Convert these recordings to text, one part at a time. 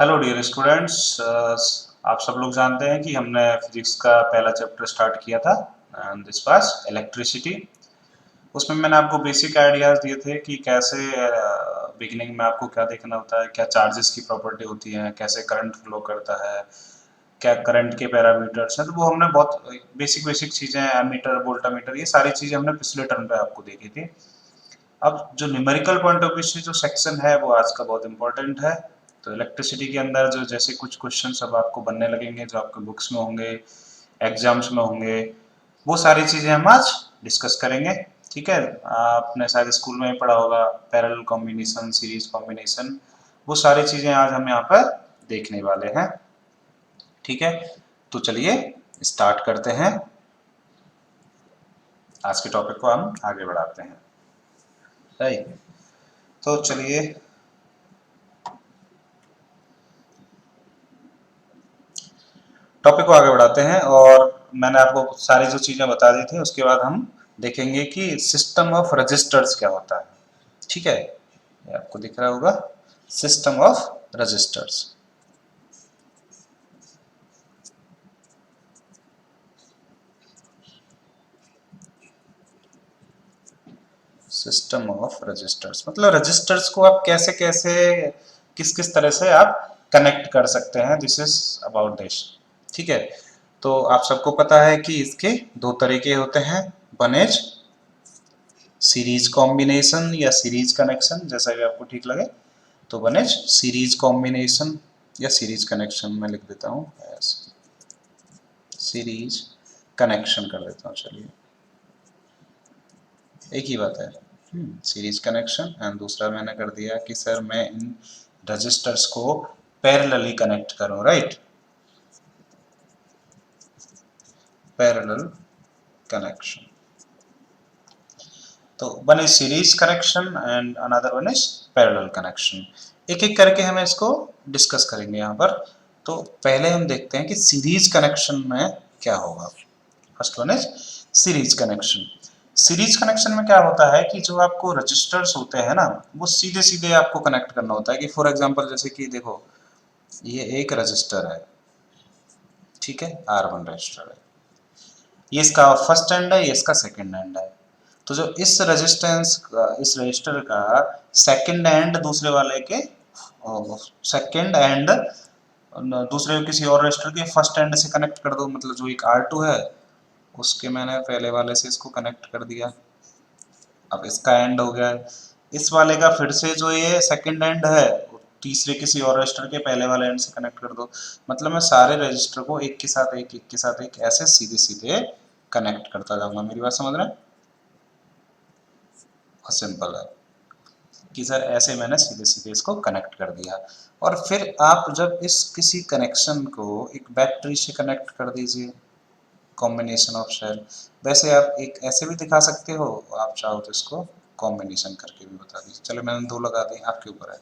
Hello dear students, आप सब लोग जानते हैं कि हमने फिजिक्स का पहला चैप्टर स्टार्ट किया था एंड दिस वाज इलेक्ट्रिसिटी। उसमें मैंने आपको बेसिक आइडियाज दिए थे कि कैसे बिगिनिंग में आपको क्या देखना होता है, क्या चार्जेस की प्रॉपर्टी होती है, कैसे करंट फ्लो करता है, क्या करंट के पैरामीटर्स हैं। तो वो हमने बहुत बेसिक बेसिक चीज़ें, एमीटर वोल्टामीटर, ये सारी चीज़ें हमने पिछले टर्म पे आपको देखी थी। अब जो न्यूमेरिकल पॉइंट ऑफ व्यू से जो सेक्शन है वो आज का बहुत इंपॉर्टेंट है। तो इलेक्ट्रिसिटी के अंदर जो जैसे कुछ क्वेश्चन अब आपको बनने लगेंगे, जो आपके बुक्स में होंगे, एग्जाम्स में होंगे, वो सारी चीज़ें हम आज डिस्कस करेंगे। ठीक है, आपने शायद स्कूल में ही पढ़ा होगा, पैरेलल कॉम्बिनेशन, सीरीज कॉम्बिनेशन, वो सारी चीज़ें आज हम यहाँ पर देखने वाले हैं। ठीक है, तो चलिए स्टार्ट करते हैं, आज के टॉपिक को हम आगे बढ़ाते हैं। राइट, तो चलिए टॉपिक को आगे बढ़ाते हैं। और मैंने आपको सारी जो चीज़ें बता दी थी, उसके बाद हम देखेंगे कि सिस्टम ऑफ रजिस्टर्स क्या होता है। ठीक है, ये आपको दिख रहा होगा, system of resistors. System of resistors मतलब रजिस्टर्स को आप कैसे कैसे, किस किस तरह से आप कनेक्ट कर सकते हैं, दिस इज अबाउट दिस। ठीक है, तो आप सबको पता है कि इसके दो तरीके होते हैं, वन इज सीरीज कॉम्बिनेशन या सीरीज कनेक्शन, जैसा भी आपको ठीक लगे। तो वन इज सीरीज कॉम्बिनेशन या सीरीज कनेक्शन, मैं लिख देता हूँ सीरीज कनेक्शन कर देता हूँ। चलिए, एक ही बात है, सीरीज कनेक्शन। एंड दूसरा मैंने कर दिया कि सर मैं इन रजिस्टर्स को पैरेलली कनेक्ट करूं, राइट, पैरेलल कनेक्शन। तो one is series connection and another one is parallel connection. एक एक करके हमें इसको डिस्कस करेंगे यहाँ पर। तो पहले हम देखते हैं कि सीरीज कनेक्शन में क्या होगा। First one is series connection. Series connection में क्या होता है कि जो आपको रजिस्टर्स होते हैं ना, वो सीधे सीधे आपको कनेक्ट करना होता है। कि फॉर एग्जांपल जैसे कि देखो, ये एक रजिस्टर है, ठीक है, R1 रजिस्टर है, ये इसका फर्स्ट एंड है, ये इसका सेकंड एंड है। तो जो इस रेजिस्टेंस इस रजिस्टर का सेकंड एंड दूसरे वाले के सेकंड एंड दूसरे किसी और रजिस्टर के फर्स्ट एंड से कनेक्ट कर दो, मतलब जो एक R2 है उसके मैंने पहले वाले से इसको कनेक्ट कर दिया, अब इसका एंड हो गया है। इस वाले का फिर से जो ये सेकंड एंड है, तीसरे किसी और रजिस्टर के पहले वाले एंड से कनेक्ट कर दो। मतलब मैं सारे रजिस्टर को एक के साथ एक के साथ एक ऐसे सीधे सीधे कनेक्ट करता जाऊंगा। मेरी बात समझ रहे हैं? बहुत सिंपल है कि सर ऐसे मैंने सीधे सीधे इसको कनेक्ट कर दिया। और फिर आप जब इस किसी कनेक्शन को एक बैटरी से कनेक्ट कर दीजिए, कॉम्बिनेशन ऑफ सेल। वैसे आप एक ऐसे भी दिखा सकते हो, आप चाहो तो इसको कॉम्बिनेशन करके भी बता दीजिए। चलो मैंने दो लगा दी, आपके ऊपर है।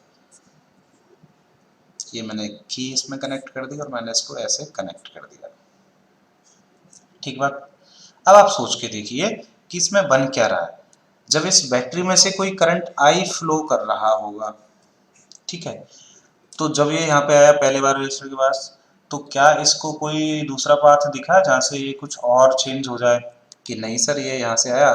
ये मैंने की इसमें कनेक्ट कर दी और मैंने इसको ऐसे कनेक्ट कर दिया। ठीक बात। अब आप सोच के देखिए कि इसमें बन क्या रहा है। जब इस बैटरी में से कोई करंट आई फ्लो कर रहा होगा, ठीक है, तो जब ये यहाँ पे आया पहले बार रजिस्टर के पास, तो क्या इसको कोई दूसरा पाथ दिखा जहाँ से ये कुछ और चेंज हो जाए? कि नहीं सर, ये यहाँ से आया,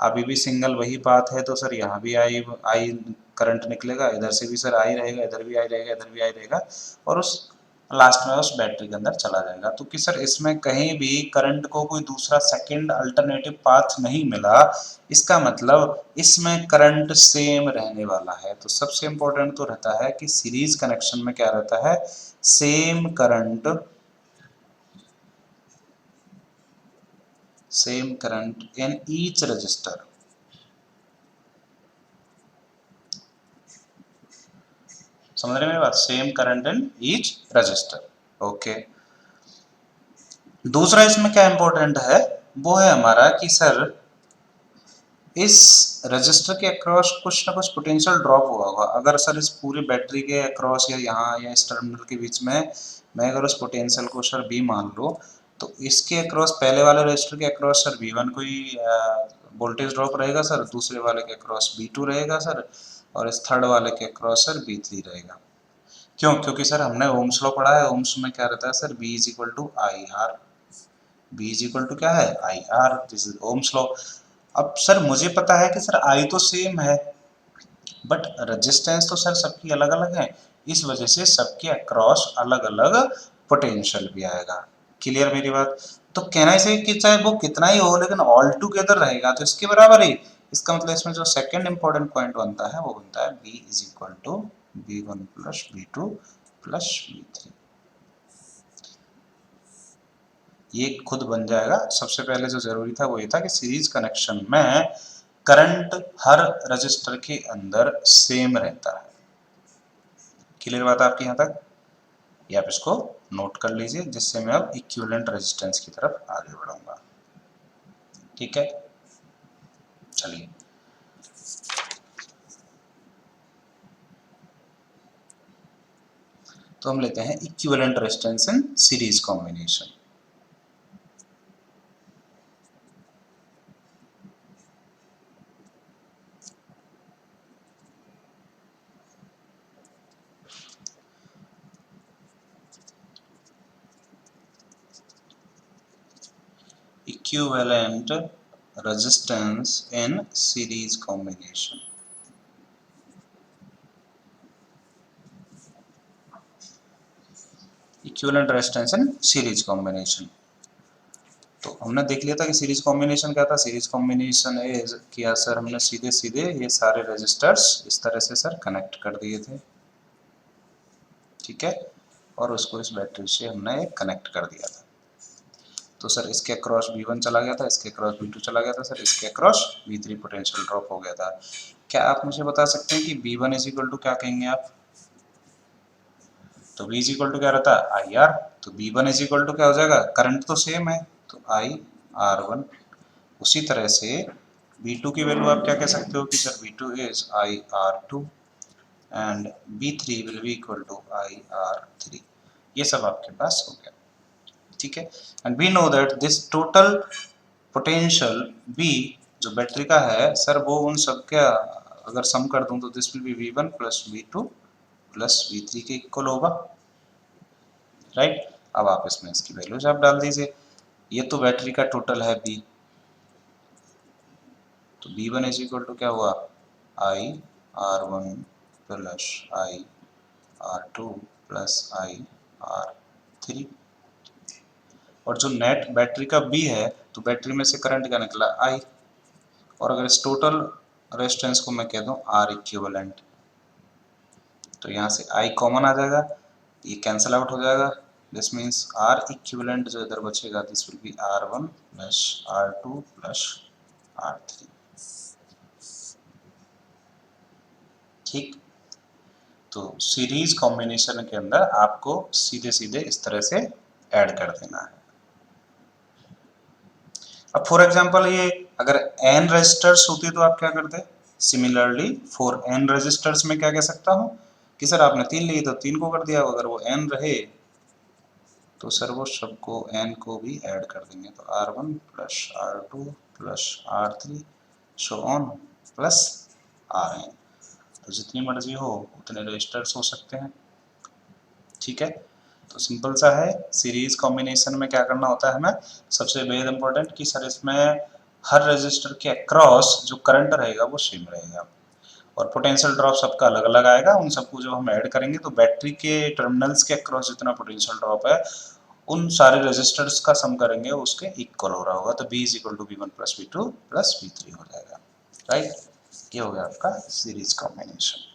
अभी भी सिंगल वही पाथ है, तो सर यहाँ भी आई आई करंट निकलेगा, इधर से भी सर आई रहेगा, इधर भी आई रहेगा, इधर भी आई रहेगा, और उस लास्ट में उस बैटरी के अंदर चला जाएगा। तो कि सर इसमें कहीं भी करंट को कोई दूसरा सेकंड अल्टरनेटिव पाथ नहीं मिला, इसका मतलब इसमें करंट सेम रहने वाला है। तो सबसे इंपॉर्टेंट तो रहता है कि सीरीज कनेक्शन में क्या रहता है, same current, same current in each resistor. समझ रहे हैं मेरी बात? Same current in each resistor. Okay, दूसरा इसमें क्या इंपॉर्टेंट है, वो है हमारा कि सर इस रजिस्टर के अक्रॉस कुछ ना कुछ पोटेंशियल ड्रॉप हुआ होगा। अगर सर इस पूरी बैटरी के अक्रॉस या यहाँ या इस टर्मिनल के बीच में मैं अगर उस पोटेंशियल को सर बी मान लो, तो इसके अक्रॉस पहले वाले रजिस्टर के अक्रॉस सर V1 कोई वोल्टेज ड्रॉप रहेगा सर, दूसरे वाले के अक्रॉस V2 रहेगा सर, और इस थर्ड वाले के अक्रॉस सर V3 रहेगा। क्यों? क्योंकि सर हमने ओम्स लॉ पढ़ा है, ओम्स में क्या रहता है sir, B is equal to I R, B is equal to क्या है, I R, this is Ohm's law. अब सर मुझे पता है कि सर I तो सेम है, बट रेजिस्टेंस तो सर सबकी अलग अलग है, इस वजह से सबके अक्रॉस अलग अलग पोटेंशियल भी आएगा। क्लियर मेरी बात? तो कहना इसे कि चाहे वो कितना ही हो लेकिन ऑल टुगेदर रहेगा तो इसके बराबर ही। इसका मतलब इसमें जो सेकंड इंपॉर्टेंट पॉइंट बनता है वो बनता है B is equal to B1 plus B2 plus B3। ये खुद बन जाएगा। सबसे पहले जो जरूरी था वो ये था कि सीरीज कनेक्शन में करंट हर रजिस्टर के अंदर सेम रहता है। क्लियर बात है आपकी यहाँ तक? ये आप इसको नोट कर लीजिए, जिससे मैं अब इक्विवेलेंट रेजिस्टेंस की तरफ आगे बढ़ूंगा। ठीक है, चलिए तो हम लेते हैं equivalent resistance in series combination. Equivalent resistance in series combination. Equivalent resistance in series combination. तो हमने देख लिया था कि सीरीज कॉम्बिनेशन क्या था। सीरीज कॉम्बिनेशन किया सर हमने सीधे सीधे ये सारे रेजिस्टर्स इस तरह से सर कनेक्ट कर दिए थे, ठीक है, और उसको इस बैटरी से हमने कनेक्ट कर दिया था। तो सर इसके अक्रॉस V1 चला गया था, इसके अक्रॉस V2 चला गया था, सर इसके अक्रॉस V3 पोटेंशियल ड्रॉप हो गया था। क्या आप मुझे बता सकते हैं कि V1 इज इक्वल टू क्या कहेंगे आप? तो V इज इक्वल टू क्या रहता है, आई आर। तो V1 इज इक्वल टू क्या हो जाएगा, करंट तो सेम है तो आई आर वन। उसी तरह से V2 की वैल्यू आप क्या कह सकते हो कि sir V2 is I R two and V3 will be equal to I R three. ये सब आपके पास हो गया, ठीक है। And we know that this total potential B जो बैटरी का है सर वो उन सब के अगर सम कर दूं तो this will B V1 plus V2 plus V3 के इक्वल होगा, राइट। अब आप इसमें इसकी वैल्यूज आप डाल दीजिए। ये तो बैटरी का टोटल है B, तो B1 इज इक्वल टू क्या हुआ, I R one plus I R two plus I R three. और जो नेट बैटरी का B है तो बैटरी में से करंट क्या निकला, I। और अगर इस टोटल रेजिस्टेंस को मैं कह दूं R इक्विवेलेंट, तो यहाँ से I कॉमन आ जाएगा, ये कैंसिल आउट हो जाएगा। दिस मीन्स R इक्विवेलेंट जो इधर बचेगा this will B R1 plus R2 plus R3, ठीक। तो सीरीज कॉम्बिनेशन के अंदर आपको सीधे सीधे इस तरह से ऐड कर देना है। अब फॉर एग्जांपल ये अगर n रेजिस्टर्स होती तो आप क्या करते, सिमिलरली फॉर n रेजिस्टर्स में क्या कह सकता हूं कि सर आपने 3 लिए तो 3 को कर दिया, अगर वो n रहे तो सर वो सबको n को भी ऐड कर देंगे, तो R1 plus R2 plus R3 so on plus Rn। तो जितनी मर्जी हो उतने रजिस्टर्स हो सकते हैं, ठीक है। तो सिंपल सा है, सीरीज कॉम्बिनेशन में क्या करना होता है हमें, सबसे बेहद इंपॉर्टेंट कि सर इसमें हर रजिस्टर के अक्रॉस जो करंट रहेगा वो सेम रहेगा और पोटेंशियल ड्रॉप सबका अलग अलग आएगा। उन सबको जब हम ऐड करेंगे तो बैटरी के टर्मिनल्स के अक्रॉस जितना पोटेंशियल ड्रॉप है उन सारे रेजिस्टर्स का सम करेंगे उसके इक्वल हो रहा होगा, तो B is equal to V1 plus V2 plus V3 हो जाएगा, राइट। ये हो गया आपका series combination.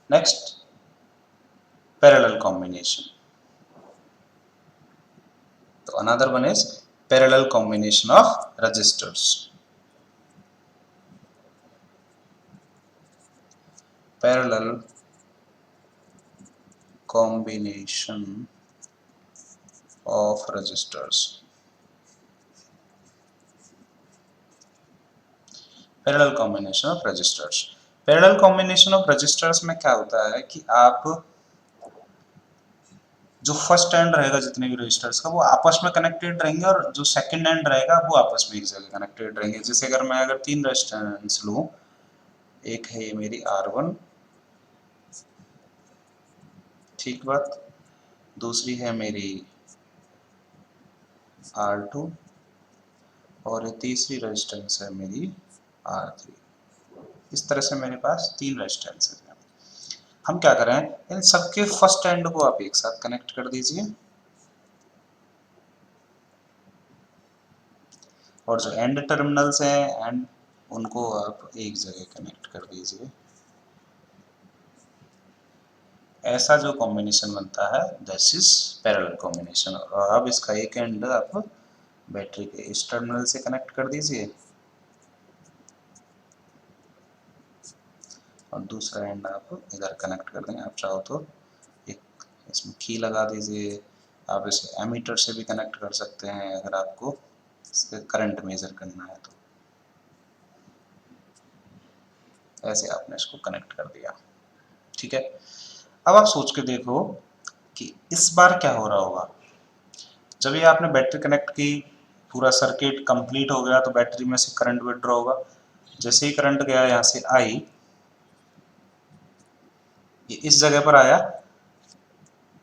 Next parallel combination. तो another one is parallel combination of resistors. Parallel combination of resistors. Parallel combination of resistors. Parallel combination of resistors में क्या होता है कि आप जो फर्स्ट एंड रहेगा जितने भी रजिस्टर्स का वो आपस में कनेक्टेड रहेंगे और जो सेकंड एंड रहेगा वो आपस में एक जगह कनेक्टेड रहेंगे। जैसे अगर मैं अगर 3 रेजिस्टेंस लूँ, एक है ये मेरी R1, ठीक बात, दूसरी है मेरी R2 और ये तीसरी रेजिस्टेंस है मेरी R3। इस तरह से मेरे पास 3 रेजिस्टेंसेस हैं। हम क्या करें, इन सबके फर्स्ट एंड को आप एक साथ कनेक्ट कर दीजिए और जो एंड टर्मिनल्स हैं एंड उनको आप एक जगह कनेक्ट कर दीजिए। ऐसा जो कॉम्बिनेशन बनता है दिस इज पैरेलल कॉम्बिनेशन। और अब इसका एक एंड आप बैटरी के इस टर्मिनल से कनेक्ट कर दीजिए और दूसरा एंड आप इधर कनेक्ट कर देंगे। आप चाहो तो एक इसमें की लगा दीजिए, आप इसे एमीटर से भी कनेक्ट कर सकते हैं अगर आपको इसके करंट मेजर करना है तो। ऐसे आपने इसको कनेक्ट कर दिया, ठीक है। अब आप सोच के देखो कि इस बार क्या हो रहा होगा। जब ये आपने बैटरी कनेक्ट की, पूरा सर्किट कंप्लीट हो गया तो बैटरी में से करंट विड्रॉ होगा। जैसे ही करंट गया यहाँ से आई, ये इस जगह पर आया,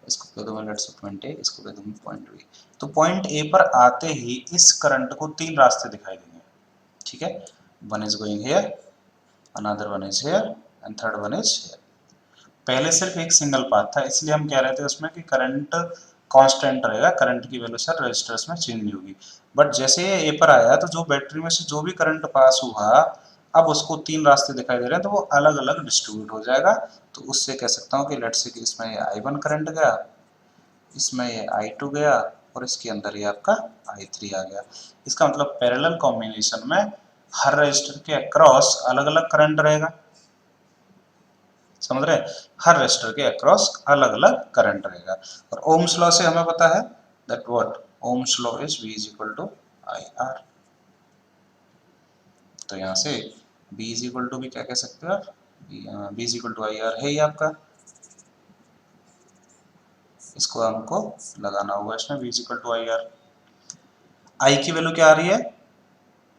इसको कह दूं मैं लेट्स से पॉइंट ए, इसको कह दूं पॉइंट बी। तो पॉइंट ए पर आते ही इस करंट को 3 रास्ते दिखाई देंगे, ठीक है। One is going here, another one is here and third one is here. पहले सिर्फ एक सिंगल पाथ था, इसलिए हम कह रहे थे उसमें कि करंट कांस्टेंट रहेगा, करंट की वैल्यू सर रजिस्टर्स में चेंज नहीं होगी। बट जैसे ये ए पर आया तो जो बैटरी में से जो भी करंट पास हुआ, अब उसको 3 रास्ते दिखाई दे रहे हैं तो वो अलग अलग डिस्ट्रीब्यूट हो जाएगा। तो उससे कह सकता हूँ कि लेट्स से कि इसमें ये I1 करंट गया, इसमें ये I2 गया और इसके अंदर ये आपका I3 आ गया। इसका मतलब पैरेलल कॉम्बिनेशन में हर रजिस्टर के अक्रॉस अलग अलग करंट रहेगा, समझ रहे हैं। हर रेजिस्टर के अक्रॉस अलग अलग करंट रहेगा। और ओम्स लॉ से हमें पता है that what Ohm's law is V is equal to IR। तो यहाँ से V इज इक्वल टू भी क्या कह सकते हो आप, V is equal to IR है ही आपका। इसको हमको लगाना होगा इसमें V is equal to IR। I की वैल्यू क्या आ रही है,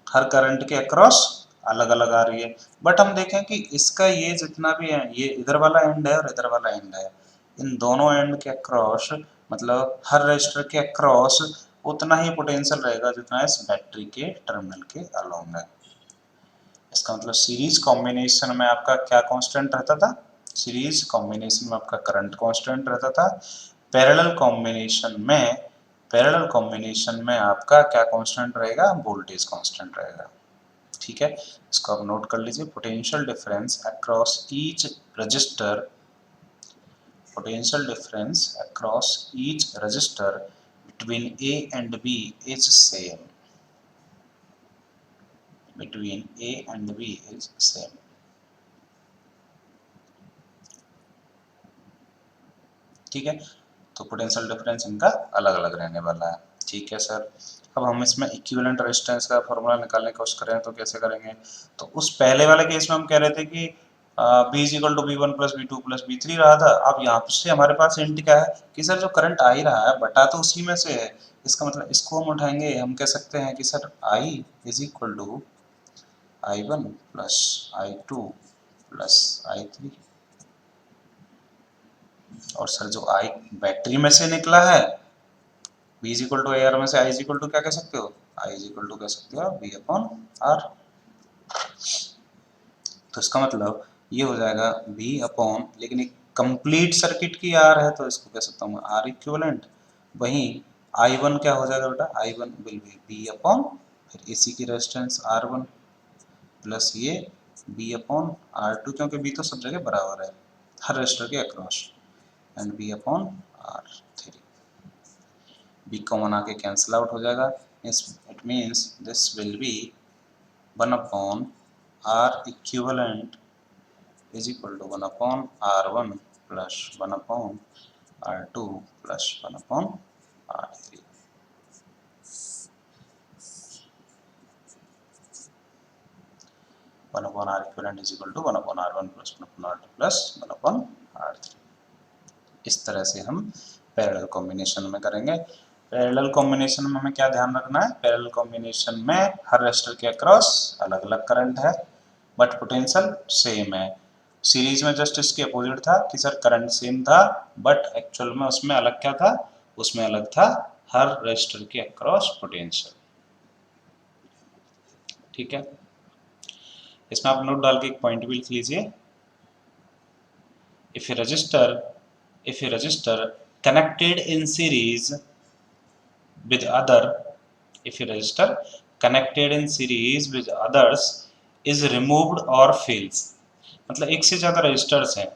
हर करंट के अक्रॉस अलग अलग आ रही है। बट हम देखें कि इसका ये जितना भी है, ये इधर वाला एंड है और इधर वाला एंड है, इन दोनों एंड के अक्रॉस मतलब हर रजिस्टर के अक्रॉस उतना ही पोटेंशियल रहेगा जितना इस बैटरी के टर्मिनल के अलोंग है। इसका मतलब सीरीज कॉम्बिनेशन में आपका क्या कांस्टेंट रहता था, सीरीज कॉम्बिनेशन में आपका करंट कांस्टेंट रहता था। पैरेलल कॉम्बिनेशन में आपका क्या कांस्टेंट रहेगा, वोल्टेज कांस्टेंट रहेगा, ठीक है। इसको आप नोट कर लीजिए, potential difference across each resistor, potential difference across each resistor between A and B is same, between A and B is same, ठीक है। तो पोटेंशियल डिफरेंस इनका अलग अलग रहने वाला है, ठीक है सर। अब हम इसमें इक्विवेलेंट रेजिस्टेंस का फॉर्मूला निकालने की कोशिश करें तो कैसे करेंगे। तो उस पहले वाले केस में हम कह रहे थे कि B is equal to B1 plus B2 plus B3 रहा था। अब यहाँ से हमारे पास इंट क्या है कि सर जो करंट आ ही रहा है बटा तो उसी में से है। इसका मतलब इसको हम उठाएंगे, हम कह सकते हैं कि sir I is equal to I1 plus I2 plus I3। और सर जो I बैटरी में से निकला है B is equal to AR में से I इज इक्वल टू क्या कह सकते हो, I इज इक्वल टू कह सकते हो B अपॉन R। तो इसका मतलब ये हो जाएगा B अपॉन, लेकिन एक कंप्लीट सर्किट की R है तो इसको कह सकता हूँ R इक्विवेलेंट। वहीं I1 क्या हो जाएगा बेटा, I1 will be B upon फिर इसी की रेजिस्टेंस R1 प्लस ये B अपॉन R2, क्योंकि B तो सब जगह बराबर है हर रेजिस्टर के across, and B upon R3। B common आके कैंसिल आउट हो जाएगा। It means this will B 1 upon R equivalent is equal to 1 upon R1 plus 1 upon R2 plus 1 upon R3। One upon R equivalent is equal to 1 upon R1 plus 1 upon R2 plus 1 upon R3। इस तरह से हम parallel combination में करेंगे। Parallel combination में हमें क्या ध्यान रखना है, पैरेलल कॉम्बिनेशन में हर रेजिस्टर के अक्रॉस अलग अलग करंट है बट पोटेंशियल सेम है। सीरीज में जस्ट इसके अपोजिट था कि सर करंट सेम था बट एक्चुअल में उसमें अलग क्या था, उसमें अलग था हर रेजिस्टर के अक्रॉस पोटेंशियल। ठीक है, इसमें आप नोट डाल के एक पॉइंट भी लिख लीजिए। if a register connected in series with other if a register connected in series with others is removed or fails, मतलब एक से ज्यादा रजिस्टर्स हैं,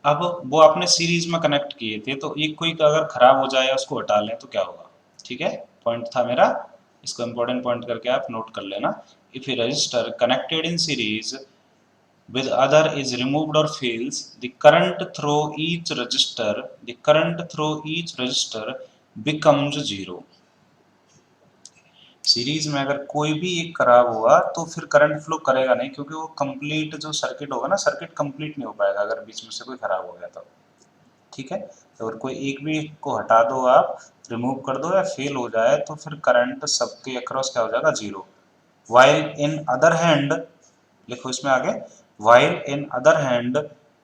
अब वो आपने सीरीज में कनेक्ट किए थे तो एक कोई अगर खराब हो जाए या उसको हटा लें तो क्या होगा। ठीक है, पॉइंट था मेरा, इसको इंपॉर्टेंट पॉइंट करके आप नोट कर लेना। If A register connected in series with other is removed or fails, the current through each register becomes zero। Series में अगर कोई भी एक खराब हुआ तो फिर करंट फ्लो करेगा नहीं, क्योंकि वो कंप्लीट जो सर्किट होगा ना, सर्किट कंप्लीट नहीं हो पाएगा अगर बीच में से कोई खराब हो गया तो। ठीक है, तो अगर कोई एक भी को हटा दो, आप रिमूव कर दो या फेल हो जाए तो फिर करंट सबके अक्रॉस क्या हो जाएगा, zero. While in other hand, लिखो इसमें आगे, while in other hand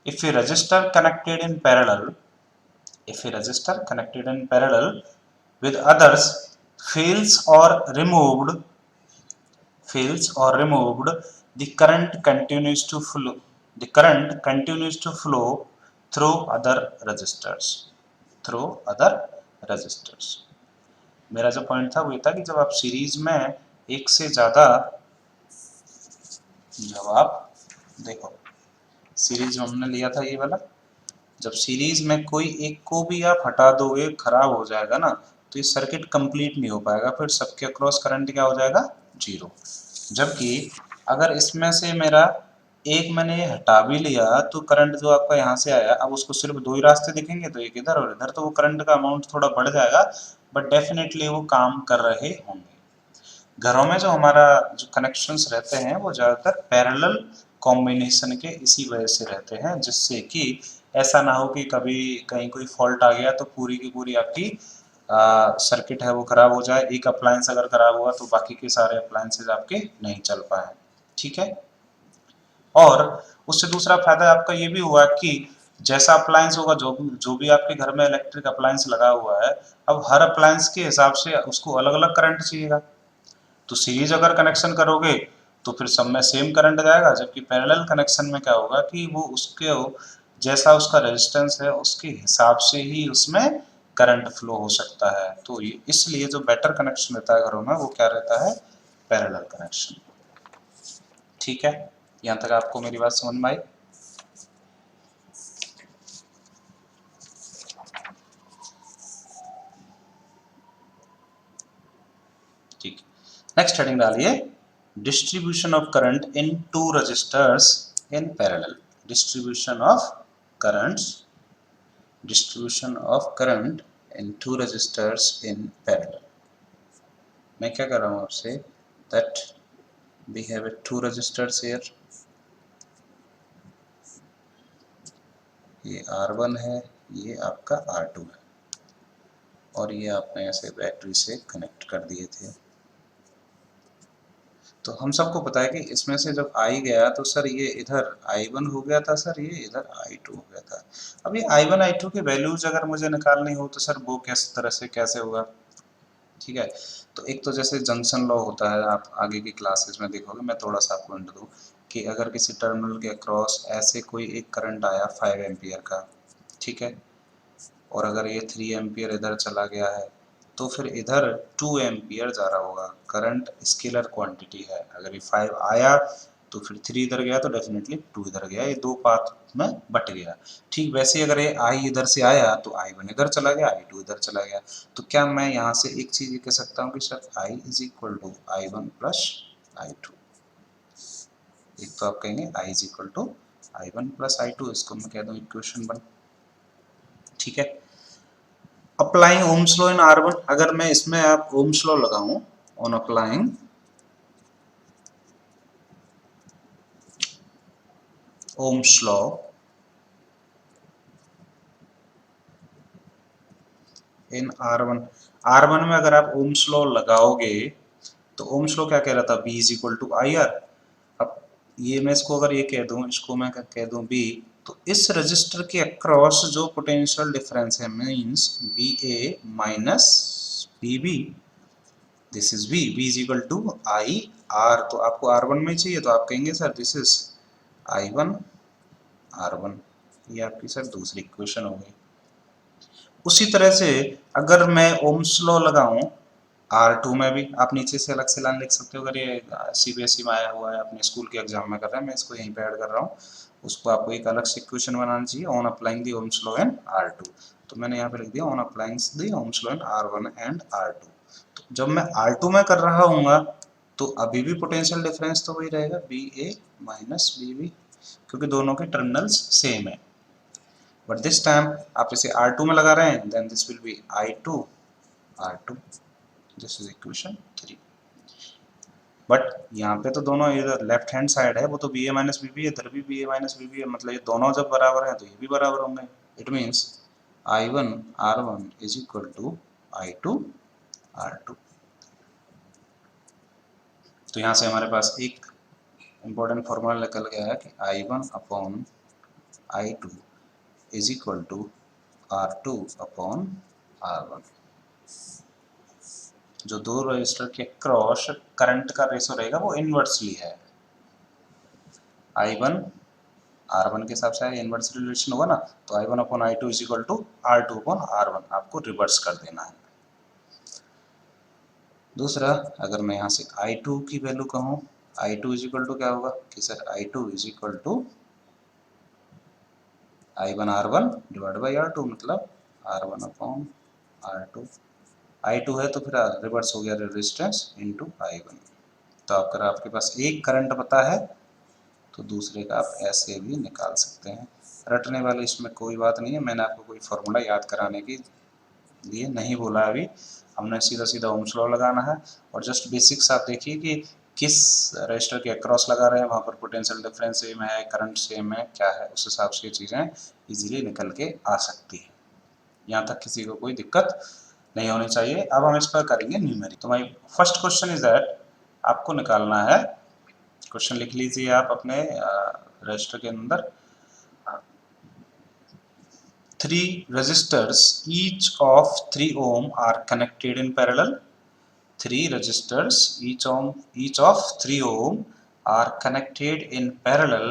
if a resistor connected in parallel with others fails or removed the current continues to flow through other resistors। मेरा जो पॉइंट था वो ये था कि जब आप सीरीज में एक से ज्यादा, जब आप देखो सीरीज में हमने लिया था ये वाला, जब सीरीज में कोई एक को भी आप हटा दोगे खराब हो जाएगा ना, तो ये सर्किट कंप्लीट नहीं हो पाएगा, फिर सबके अक्रॉस करंट क्या हो जाएगा, जीरो। जबकि अगर इसमें से मेरा एक मैंने हटा भी लिया तो करंट जो आपका यहाँ से आया, अब उसको सिर्फ दो ही रास्ते दिखेंगे, तो एक इधर और इधर, तो वो करंट का अमाउंट थोड़ा बढ़ जाएगा बट डेफिनेटली वो काम कर रहे होंगे। घरों में जो हमारा जो कनेक्शंस रहते हैं वो ज़्यादातर पैरेलल कॉम्बिनेशन के इसी वजह से रहते हैं, जिससे कि ऐसा ना हो कि कभी कहीं कोई फॉल्ट आ गया तो पूरी की पूरी आपकी सर्किट है वो खराब हो जाए। एक अप्लायंस अगर खराब हुआ तो बाकी के सारे अप्लायंसेज आपके नहीं चल पाए। ठीक है, और उससे दूसरा फायदा आपका ये भी हुआ कि जैसा अप्लायंस होगा, जो भी आपके घर में इलेक्ट्रिक अप्लायंस लगा हुआ है, अब हर अप्लायंस के हिसाब से उसको अलग अलग करंट चाहिएगा। तो सीरीज अगर कनेक्शन करोगे तो फिर सब में सेम करंट जाएगा, जबकि पैरेलल कनेक्शन में क्या होगा कि वो उसके जैसा उसका रेजिस्टेंस है उसके हिसाब से ही उसमें करंट फ्लो हो सकता है। तो इसलिए जो बेटर कनेक्शन रहता है घरों में वो क्या रहता है, पैरेलल कनेक्शन। ठीक है, यहाँ तक आपको मेरी बात समझ में आई। ठीक, नेक्स्ट हेडिंग डालिए, distribution of current in two resistors in parallel. Distribution of currents distribution of current in two resistors in parallel। मैं क्या कर रहा हूँ आपसे, that we have a two resistors here, ये R1 है, ये आपका R2 है, और ये आपने ऐसे बैटरी से कनेक्ट कर दिए थे। तो हम सबको पता है कि इसमें से जब I गया तो सर ये इधर I1 हो गया था, सर ये इधर I2 हो गया था। अब ये I1 I2 की वैल्यूज अगर मुझे निकालनी हो तो सर वो किस तरह से कैसे होगा। ठीक है, तो एक तो जैसे जंक्शन लॉ होता है, आप आगे की क्लासेस में देखोगे, मैं थोड़ा सा आपको हिंट दूँ कि अगर किसी टर्मिनल के अक्रॉस ऐसे कोई एक करंट आया 5 एम्पियर का, ठीक है, और अगर ये 3 एम्पियर इधर चला गया है तो फिर इधर 2 एम्पियर जा रहा होगा। करंट स्केलर क्वांटिटी है, अगर ये 5 आया तो फिर 3 इधर गया तो डेफिनेटली 2 इधर गया, ये दो पाथ में बट गया। ठीक वैसे ही अगर ये I इधर से आया तो I1 इधर चला गया, I2 इधर चला गया। तो क्या मैं यहाँ से एक चीज कह सकता हूँ कि sir I is equal to I1 plus I2। एक तो आप कहेंगे I is equal to I1 plus I2, इसको मैं कह दूँ इक्वेशन 1। ठीक है, applying Ohm's law in R1, अगर मैं इसमें आप ओम्स लॉ लगाऊं, on applying Ohm's law in R1 में अगर आप ओम्स लॉ लगाओगे तो ओम्स लॉ क्या कह रहा था, B is equal to I R. अब ये मैं इसको अगर ये कह दूं, इसको मैं कह दूं B, तो इस रजिस्टर के अक्रॉस जो पोटेंशियल डिफरेंस है means B A minus B B, this is B is equal to I R. तो आपको R1 में चाहिए तो आप कहेंगे sir this is I1 R1। ये आपकी सर दूसरी इक्वेशन हो गई। उसी तरह से अगर मैं ओम्स लॉ लगाऊं R2 में भी, आप नीचे से अलग से लाइन लिख सकते हो। अगर ये CBSE में आया हुआ है, अपने स्कूल के एग्जाम में कर रहे हैं, मैं इसको यहीं पे ऐड कर रहा हूँ, उसको आपको एक अलग से इक्वेशन बनाना चाहिए, on applying the Ohm's law in R2। तो मैंने यहाँ पे लिख दिया on applying the Ohm's law in R1 and R2। तो जब मैं R2 में कर रहा हूँ तो अभी भी पोटेंशियल डिफरेंस तो वही रहेगा, B A minus B B, क्योंकि दोनों के टर्मिनल्स सेम है। बट दिस टाइम आप इसे R2 में लगा रहे हैं, then this will be I2 R2। This is equation 3। But यहाँ पे तो दोनों इधर लेफ्ट हैंड साइड है, वो तो B A minus B B है, इधर भी B A minus B B है, मतलब ये दोनों जब बराबर हैं तो ये भी बराबर होंगे। It means I1 R1 is equal to I2 R2। तो यहाँ से हमारे पास एक इंपॉर्टेंट फॉर्मूला निकल गया है कि I1 upon I2 is equal to R2 upon R1। जो दो रजिस्टर के क्रॉस करंट का रेशो रहेगा वो इनवर्सली है। I1 R1 के हिसाब से इनवर्स रिलेशन होगा ना, तो I1 upon I2 is equal to R2 upon R1 आपको रिवर्स कर देना है। दूसरा, अगर मैं यहाँ से I2 की वैल्यू कहूँ, I2 इज इक्वल टू क्या होगा कि sir I2 is equal to I1 R1 divide by R2, मतलब R1 अपॉन R2। I2 है तो फिर रिवर्स हो गया रेजिस्टेंस इनटू I1। तो अगर आपके पास एक करंट पता है तो दूसरे का आप ऐसे भी निकाल सकते हैं। रटने वाले इसमें कोई बात नहीं है, मैंने आपको कोई फॉर्मूला याद कराने के लिए नहीं बोला अभी, हमने सीधा सीधा ओम्स लॉ लगाना है। और जस्ट बेसिक्स आप देखिए कि किस रजिस्टर के अक्रॉस लगा रहे हैं, वहाँ पर पोटेंशियल डिफरेंस सेम है, करंट सेम है, क्या है, उस हिसाब से ये चीज़ें इजीली निकल के आ सकती है। यहाँ तक किसी को कोई दिक्कत नहीं होनी चाहिए। अब हम इस पर करेंगे न्यूमेरिक। तो my first question is that आपको निकालना है, क्वेश्चन लिख लीजिए आप अपने रजिस्टर के अंदर, 3 resistors each of 3 ohm are connected in parallel. 3 resistors each of 3 ohm are connected in parallel.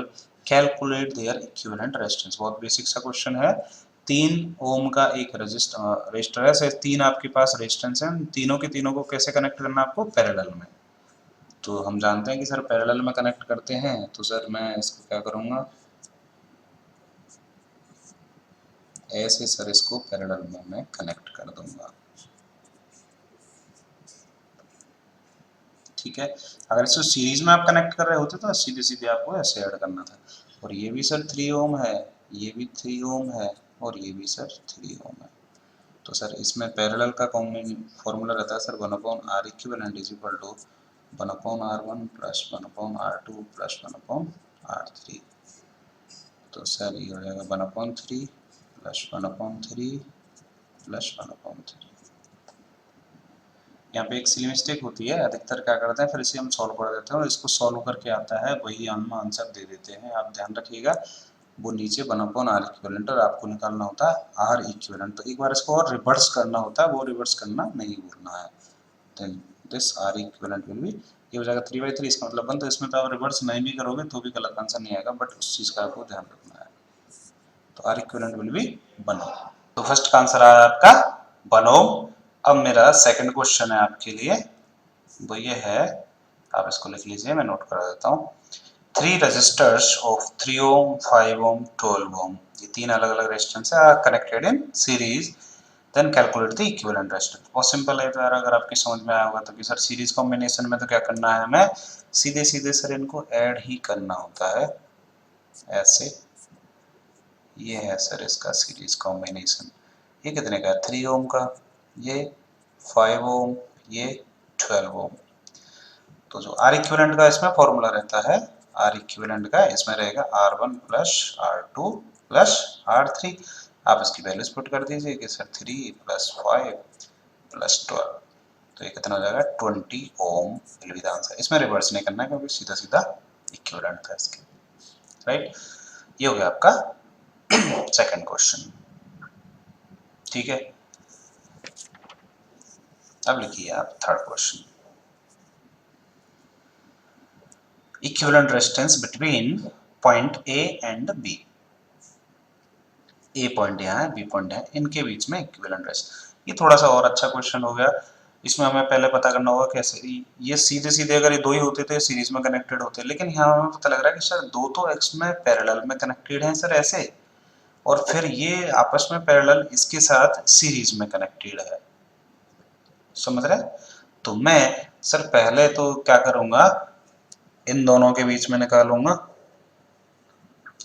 Calculate their equivalent resistance। बहुत बेसिक सा क्वेश्चन है। 3 ओम का एक रजिस्टर है, से 3 आपके पास रेजिस्टेंस है, तीनों के तीनों को कैसे कनेक्ट करना है आपको, पैरेलल में। तो हम जानते हैं कि सर पैरेलल में कनेक्ट करते हैं, तो सर मैं इसको क्या करूँगा, ऐसे सर इसको पैरेलल में मैं कनेक्ट कर दूंगा। ठीक है, अगर इसको सीरीज में आप कनेक्ट कर रहे होते तो सीधे सीधे आपको ऐसे ऐड करना था। और ये भी सर 3 ओम है, ये भी 3 ओम है, और ये भी सर 3 ओम है। तो सर इसमें पैरेलल का कॉमन फॉर्मूला रहता है sir 1/R equivalent is equal to 1/R1 plus 1/R2 plus 1/R3। तो सर ये हो जाएगा 1/3 प्लस 1/3 प्लस 1/3। यहाँ पे एक सिली मिस्टेक होती है, अधिकतर क्या करते हैं फिर इसे हम सॉल्व कर देते हैं और इसको सॉल्व करके आता है वही हम आंसर दे देते हैं। आप ध्यान रखिएगा, वो नीचे 1/R इक्विवेलेंट और आपको निकालना होता है R इक्विवेलेंट। तो एक बार इसको और रिवर्स करना होता है, वो रिवर्स करना नहीं भूलना है। Then this R equivalent will be, ये हो जाएगा 3/3, इसका मतलब 1। तो इसमें तो आप रिवर्स नहीं भी करोगे तो भी गलत आंसर नहीं आएगा, बट उस चीज़ का आपको ध्यान रखना है। तो R इक्विवेलेंट विल बी 1 ओम। तो फर्स्ट का आंसर आया आपका 1 ओम। अब मेरा सेकंड क्वेश्चन है आपके लिए, वो ये है, आप इसको लिख लीजिए, मैं नोट करा देता हूँ। 3 रजिस्टर्स ऑफ 3 ओम 5 ओम 12 ओम, ये 3 अलग अलग रेजिस्टेंस है, are connected in series, then calculate the equivalent resistance. बहुत सिंपल है तो यार, अगर आपकी समझ में आया होगा तो कि सर सीरीज कॉम्बिनेशन में तो क्या करना है, हमें सीधे सीधे सर इनको ऐड ही करना होता है ऐसे। ये है सर इसका सीरीज कॉम्बिनेशन। ये कितने का है, 3 ओम का, ये 5 ओम, ये 12 ओम। तो जो आर इक्विवेलेंट का इसमें फॉर्मूला रहता है, आर इक्विवेलेंट का इसमें रहेगा R1 plus R2 plus R3। आप इसकी वैल्यूज पुट कर दीजिए कि सर 3 + 5 + 12, तो ये कितना हो जाएगा 20 ohm will be the answer. इसमें रिवर्स नहीं करना है क्योंकि सीधा सीधा इक्विवेलेंट था इसके, राइट। ये हो गया आपका सेकंड क्वेश्चन, ठीक है। अब लिखिए आप third question, equivalent resistance between point A and B. A point यहाँ है, बी पॉइंट है, इनके बीच में इक्विवेलेंट रेजिस्टेंस। ये थोड़ा सा और अच्छा क्वेश्चन हो गया। इसमें हमें पहले पता करना होगा कैसे, ये सीधे सीधे अगर ये दो ही होते तो सीरीज में कनेक्टेड होते, लेकिन यहाँ हमें पता लग रहा है कि सर दो तो एक्स में पैरेलल में कनेक्टेड हैं सर ऐसे, और फिर ये आपस में पैरेलल इसके साथ सीरीज में कनेक्टेड है, समझ रहे हैं। तो मैं सर पहले तो क्या करूंगा, इन दोनों के बीच में निकालूंगा,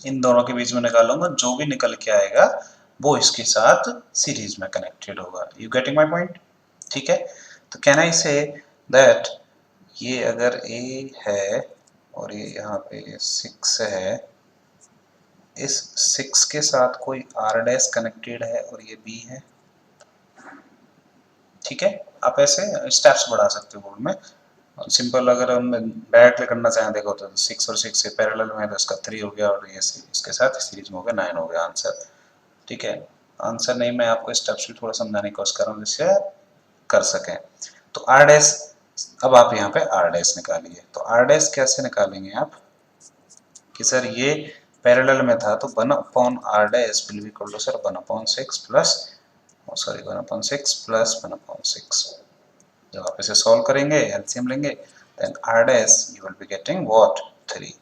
इन दोनों के बीच में निकालूंगा, जो भी निकल के आएगा वो इसके साथ सीरीज में कनेक्टेड होगा। यू गेटिंग माय पॉइंट, ठीक है। तो कैन आई से दैट ये अगर ए है और ये यहाँ पे 6 है, इस 6 के साथ कोई आर डैश कनेक्टेड है और ये बी है, ठीक है। आप ऐसे स्टेप्स बढ़ा सकते हो बोर्ड में, सिंपल अगर हम डायरेक्टली करना चाहें देखो तो 6 और 6 से पैरेलल में है तो इसका 3 हो गया और ये इसके साथ सीरीज में हो गया 9 हो गया आंसर, ठीक है। आंसर नहीं, मैं आपको स्टेप्स भी थोड़ा समझाने की कोशिश कर रहा हूँ जिससे कर सकें। तो आर डैश, अब आप यहाँ पे आर डैश निकालिए। तो आर डैश कैसे निकालेंगे आप कि सर ये पैरेलल में था तो 1/r dash will be equal to sir 1/6 plus, sorry 1/6 plus 1/6। जब आप इसे सॉल्व करेंगे एलसीएम लेंगे then r dash you will be getting what 3,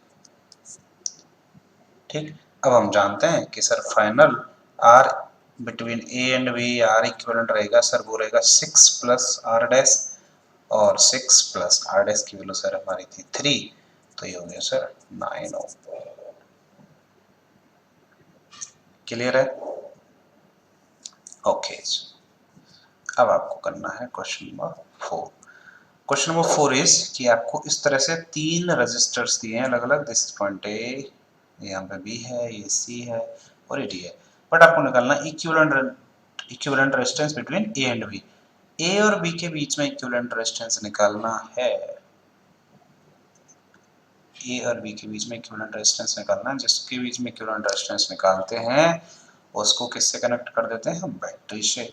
ठीक। अब हम जानते हैं कि sir final r between a and b r equivalent रहेगा सर, वो रहेगा 6 प्लस r डैश, और 6 प्लस r डैश की वैल्यू सर हमारी थी 3, तो ये हो गया सर 9 ओम। क्लियर है, ओके। अब आपको करना है question number 4। Question number 4 is कि आपको इस तरह से 3 रजिस्टर्स दिए हैं अलग अलग, दिस पॉइंट ए, यहाँ पे बी है, ये सी है और ये डी है, बट आपको निकालना equivalent resistance between A and B. A और बी के बीच में इक्विवेलेंट रेजिस्टेंस निकालना है, ए और बी के बीच में इक्विवेलेंट रेजिस्टेंस निकालना है। जिसके बीच में इक्विवेलेंट रेजिस्टेंस निकालते हैं उसको किससे कनेक्ट कर देते हैं हम, बैटरी से।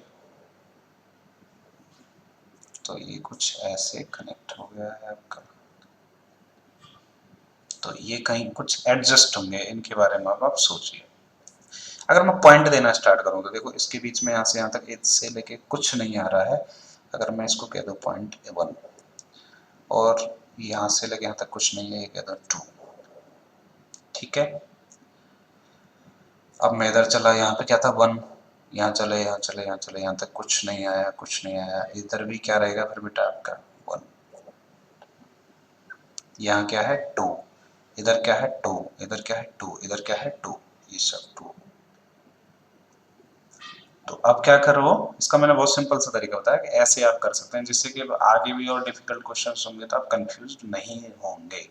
तो ये कुछ ऐसे कनेक्ट हो गया है आपका, तो ये कहीं कुछ एडजस्ट होंगे, इनके बारे में अब आप सोचिए। अगर मैं पॉइंट देना स्टार्ट करूँ तो देखो इसके बीच में यहाँ से यहाँ तक से लेके कुछ नहीं आ रहा है, अगर मैं इसको कह दूँ पॉइंट 1, और यहाँ से लेके यहाँ तक कुछ नहीं है, ये कह दूँ 2, ठीक है। अब मैं इधर चला, यहाँ पे क्या था 1, यहाँ चले यहाँ चले यहाँ चले, यहाँ तक कुछ नहीं आया, कुछ नहीं आया, इधर भी क्या रहेगा फिर बेटा आपका 1, यहाँ क्या है 2, इधर क्या है 2, इधर क्या है 2, इधर क्या है 2, ये सब 2। तो अब क्या करो, इसका मैंने बहुत सिंपल सा तरीका बताया कि ऐसे आप कर सकते हैं जिससे कि आगे भी और डिफिकल्ट क्वेश्चंस होंगे तो आप कंफ्यूज नहीं होंगे।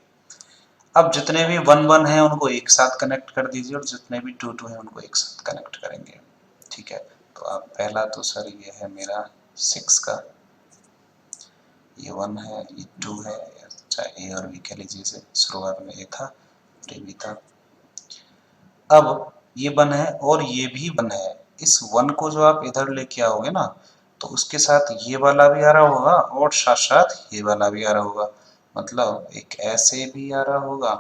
अब जितने भी 1 1 हैं उनको एक साथ कनेक्ट कर दीजिए और जितने भी 2 2 हैं उनको एक साथ कनेक्ट करेंगे, ठीक है। तो अब पहला तो सर ये है मेरा 6 का, ये 1 है, ये 2 है, चाहे ए और बी कह लीजिए, इसे शुरुआत में ए था और ये बी था। अब ये 1 है और ये भी 1 है, इस 1 को जो आप इधर लेके आओगे ना तो उसके साथ ये वाला भी आ रहा होगा और साथ साथ ये वाला भी आ रहा होगा, मतलब एक ऐसे भी आ रहा होगा,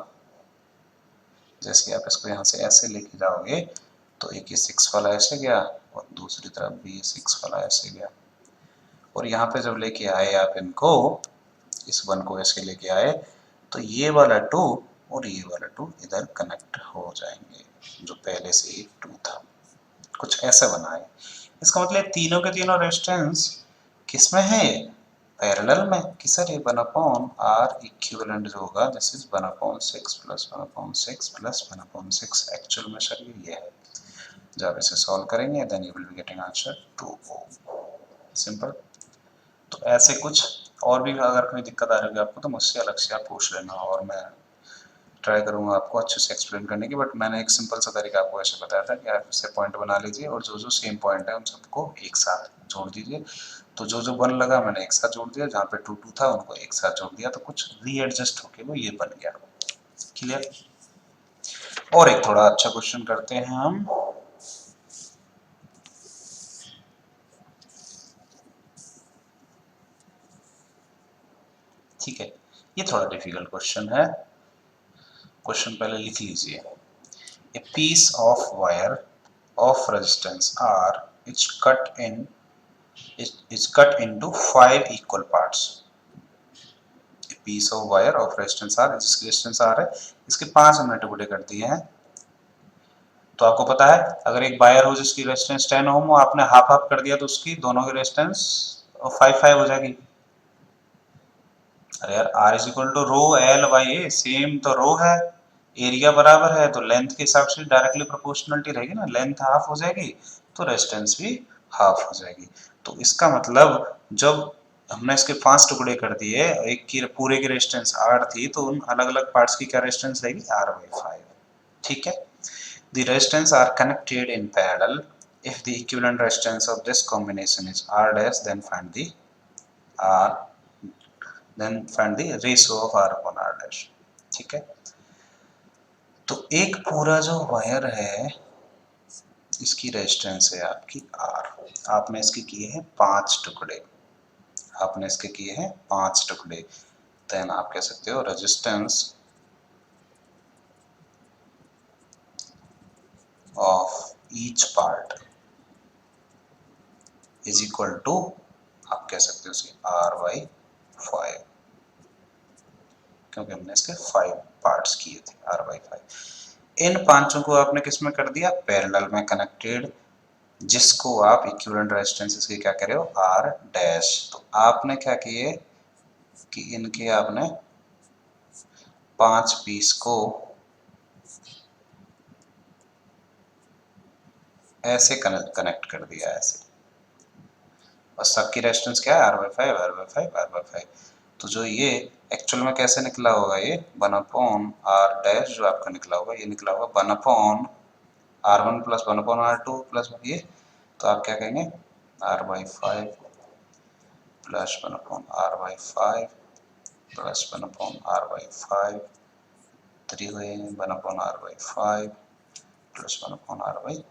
जैसे आप इसको यहाँ से ऐसे लेके जाओगे तो एक ये 6 वाला ऐसे गया और दूसरी तरफ भी ये 6 वाला ऐसे गया, और यहाँ पे जब लेके आए आप इनको, इस 1 को ऐसे लेके आए तो ये वाला 2 और ये वाला 2 इधर कनेक्ट हो जाएंगे, जो पहले से ही 2 था, कुछ ऐसा बना है। इसका मतलब तीनों के तीनों रेजिस्टेंस किस में है, पैरेलल में, कि सर ये 1/r इक्विवेलेंट जो होगा this is 1/6 plus 1/6 plus 1/6, actual में सर ये है। जब आप इसे सॉल्व करेंगे then you will be getting answer 2 ohm, simple. तो ऐसे कुछ और भी अगर कोई दिक्कत आ रही है आपको तो मुझसे अलग से आप पूछ लेना और मैं ट्राई करूंगा आपको अच्छे से एक्सप्लेन करने की, बट मैंने एक सिंपल सा तरीका आपको ऐसे बताया था कि आप इससे पॉइंट बना लीजिए और जो जो सेम पॉइंट है उन सबको एक साथ जोड़ दीजिए। तो जो जो 1 लगा मैंने एक साथ जोड़ दिया, जहाँ पे 2 2 था उनको एक साथ जोड़ दिया, तो कुछ रीएडजस्ट होके वो ये बन गया। क्लियर? और एक थोड़ा अच्छा क्वेश्चन करते हैं हम। ठीक है, ये थोड़ा डिफिकल्ट क्वेश्चन है। क्वेश्चन पहले लिख लीजिए। A piece of wire of resistance R is cut into 5 equal parts. A piece of wire of resistance R, जिसकी रेजिस्टेंस R है, इसके 5 हमने टुकड़े कर दिए हैं। तो आपको पता है अगर एक वायर हो जिसकी रेजिस्टेंस 10 ओम हो, आपने हाफ हाफ कर दिया तो उसकी दोनों की रेजिस्टेंस 5 हो जाएगी। अरे यार R is equal to rho L by A, same तो रो है, एरिया बराबर है, तो लेंथ के हिसाब से डायरेक्टली प्रोपोर्शनलिटी रहेगी ना, लेंथ हाफ हो जाएगी तो रेजिस्टेंस भी हाफ हो जाएगी। तो इसका मतलब जब हमने इसके 5 टुकड़े कर दिए, एक की पूरे की रेजिस्टेंस R थी, तो उन अलग अलग पार्ट्स की क्या रेजिस्टेंस रहेगी, R/5। ठीक है, the resistance are connected in parallel. If the equivalent resistance of this combination is R dash, R then find the ratio of R upon R dash। ठीक है, तो एक पूरा जो वायर है इसकी रेजिस्टेंस है आपकी R, आपने इसके किए हैं 5 टुकड़े, आपने इसके किए हैं 5 टुकड़े, देन आप कह सकते हो resistance of each part is equal to, आप कह सकते हो उसकी R/5, क्योंकि हमने इसके 5 पार्ट्स किए थे, R/5। इन पांचों को आपने किस में कर दिया, पैरेलल में कनेक्टेड, जिसको आप इक्विवेलेंट रेजिस्टेंस इसके क्या कर रहे हो, R डैश। तो आपने क्या किए कि इनके आपने 5 पीस को ऐसे कनेक्ट कर दिया, ऐसे, और सबकी रेजिस्टेंस क्या है, R/5 R/5 R/5। तो जो ये एक्चुअल में कैसे निकला होगा, ये 1/R डैश जो आपका निकला होगा, ये निकला होगा 1/R1 प्लस 1/R2 प्लस ये, तो आप क्या कहेंगे, R/5 plus 1/R/5 plus 1/R/5, 3 हुए 1/R/5 प्लस 1/R/5,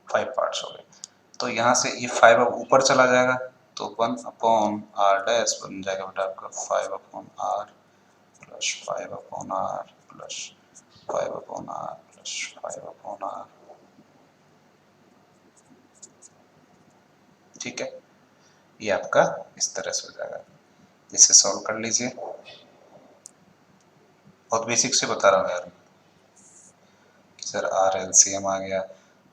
5 पार्ट्स हो गए। तो यहाँ से ये 5 अब ऊपर चला जाएगा, तो 1/R डैश बन जाएगा बेटा आपका 5/R plus 5/R plus 5/R plus 5/R। ठीक है, ये आपका इस तरह से हो जाएगा। इसे सॉल्व कर लीजिए, बहुत बेसिक से बता रहा हूँ यार सर। R LCM आ गया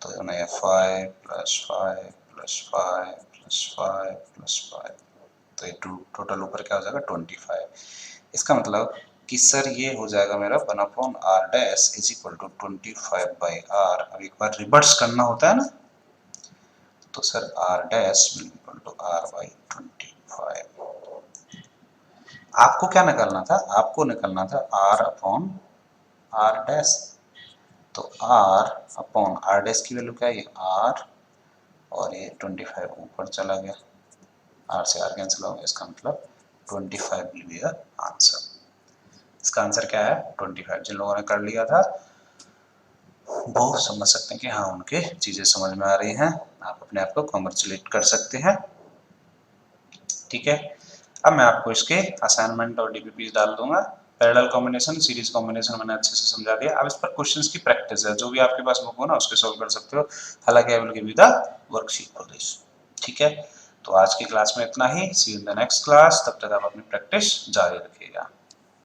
तो 5 प्लस 5 प्लस 5 प्लस 5 प्लस 5, तो ये टोटल ऊपर क्या हो जाएगा 25। इसका मतलब कि सर ये हो जाएगा मेरा 1/R dash is equal to 25/R। अब एक बार रिवर्स करना होता है ना, तो sir R dash equal to R/25। आपको क्या निकालना था, आपको निकालना था R/R डैश। तो R/R डैश की वैल्यू क्या है, ये R, और ये 25 ऊपर चला गया, R से R कैंसिल हो गया, इसका मतलब 25 विल बी द आंसर। इसका आंसर क्या है 25। जिन लोगों ने कर लिया था वो समझ सकते हैं कि हाँ उनके चीजें समझ में आ रही हैं, आप अपने आप को कॉन्ग्रेचुलेट कर सकते हैं। ठीक है, अब मैं आपको इसके असाइनमेंट और डीपीपी डाल दूंगा। पैरेलल कॉम्बिनेशन, सीरीज कॉम्बिनेशन मैंने अच्छे से समझा दिया। अब इस पर क्वेश्चंस की प्रैक्टिस है, जो भी आपके पास बुक हो ना उसके सॉल्व कर सकते हो, हालांकि I will give you the worksheet for this. ठीक है, तो आज की क्लास में इतना ही। See you in the next class, तब तक आप अपनी प्रैक्टिस जारी रखिएगा।